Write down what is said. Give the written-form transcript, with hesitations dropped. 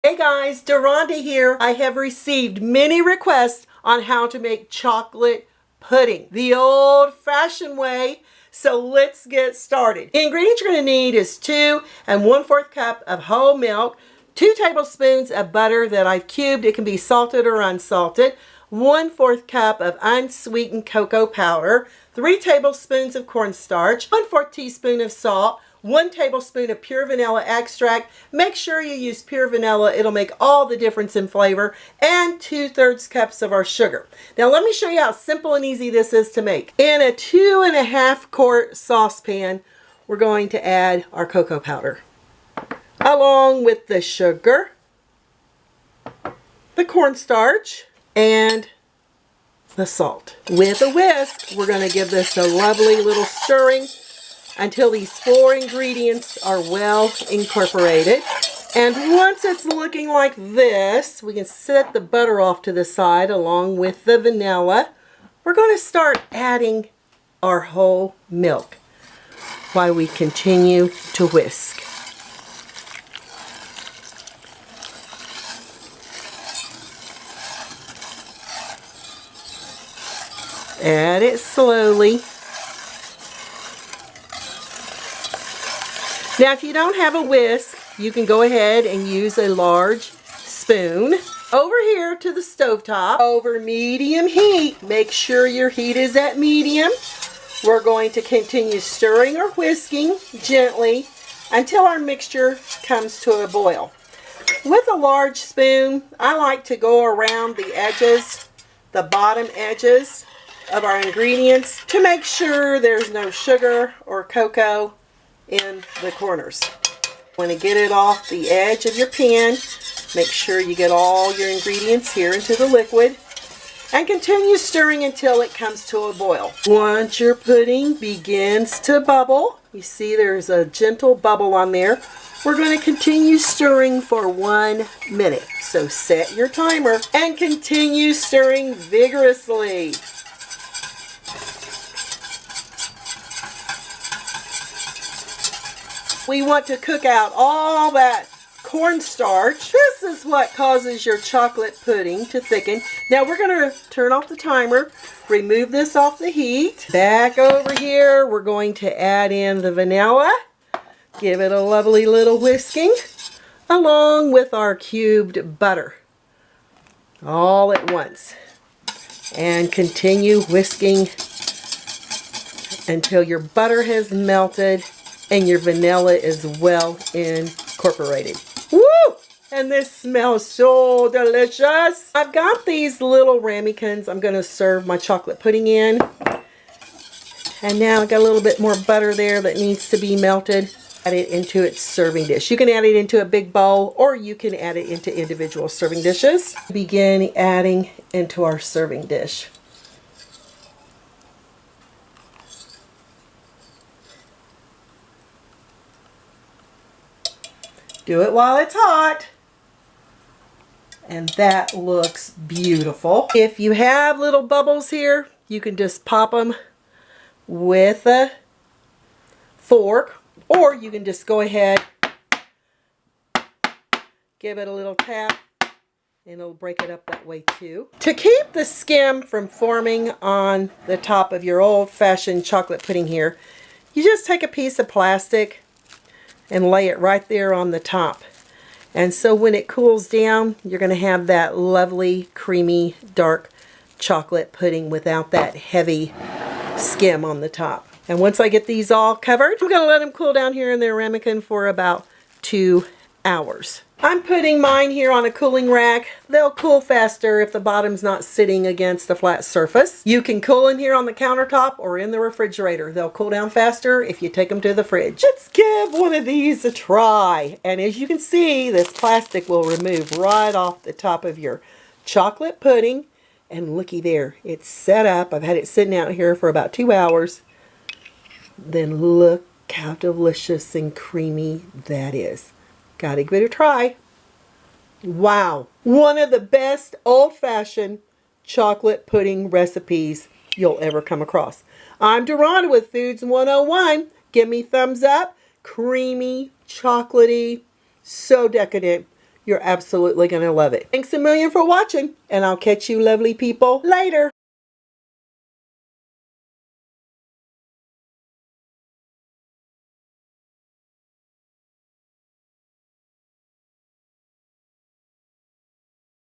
Hey guys, Deronda here. I have received many requests on how to make chocolate pudding the old-fashioned way. So let's get started. The ingredients you're going to need is 2 1/4 cup of whole milk, 2 tablespoons of butter that I've cubed. It can be salted or unsalted, 1/4 cup of unsweetened cocoa powder, 3 tablespoons of cornstarch, 1/4 teaspoon of salt, 1 tablespoon of pure vanilla extract. Make sure you use pure vanilla. It'll make all the difference in flavor. And 2/3 cups of our sugar. Now let me show you how simple and easy this is to make. In a 2.5 quart saucepan, we're going to add our cocoa powder, along with the sugar, the cornstarch, and the salt. With a whisk, we're going to give this a lovely little stirring until these 4 ingredients are well incorporated. And once it's looking like this, we can set the butter off to the side along with the vanilla. We're going to start adding our whole milk while we continue to whisk. Add it slowly. Now, if you don't have a whisk, you can go ahead and use a large spoon. Over here to the stovetop, over medium heat. Make sure your heat is at medium. We're going to continue stirring or whisking gently until our mixture comes to a boil. With a large spoon, I like to go around the edges, the bottom edges of our ingredients to make sure there's no sugar or cocoa in the corners. Want to get it off the edge of your pan. Make sure you get all your ingredients here into the liquid and continue stirring until it comes to a boil. Once your pudding begins to bubble, you see there's a gentle bubble on there, we're going to continue stirring for 1 minute. So set your timer and continue stirring vigorously. We want to cook out all that cornstarch. This is what causes your chocolate pudding to thicken. Now we're going to turn off the timer, remove this off the heat. Back over here, we're going to add in the vanilla. Give it a lovely little whisking, along with our cubed butter, all at once. And continue whisking until your butter has melted and your vanilla is well incorporated. Woo! And this smells so delicious. I've got these little ramekins I'm going to serve my chocolate pudding in. And now I got a little bit more butter there that needs to be melted. Add it into its serving dish. You can add it into a big bowl or you can add it into individual serving dishes. Begin adding into our serving dish. Do it while it's hot. And that looks beautiful. If you have little bubbles here, you can just pop them with a fork, or you can just go ahead, give it a little tap, and it'll break it up that way too. To keep the skim from forming on the top of your old-fashioned chocolate pudding here, you just take a piece of plastic and lay it right there on the top. And so when it cools down, you're going to have that lovely, creamy, dark chocolate pudding without that heavy skim on the top. And once I get these all covered, I'm going to let them cool down here in their ramekin for about 2 hours. I'm putting mine here on a cooling rack. They'll cool faster if the bottom's not sitting against a flat surface. You can cool them here on the countertop or in the refrigerator. They'll cool down faster if you take them to the fridge. Let's give one of these a try. And as you can see, this plastic will remove right off the top of your chocolate pudding. And looky there, it's set up. I've had it sitting out here for about 2 hours. Then look how delicious and creamy that is. Gotta give it a try. Wow. One of the best old-fashioned chocolate pudding recipes you'll ever come across. I'm Deronda with Foods 101. Give me thumbs up. Creamy, chocolatey, so decadent. You're absolutely going to love it. Thanks a million for watching, and I'll catch you lovely people later.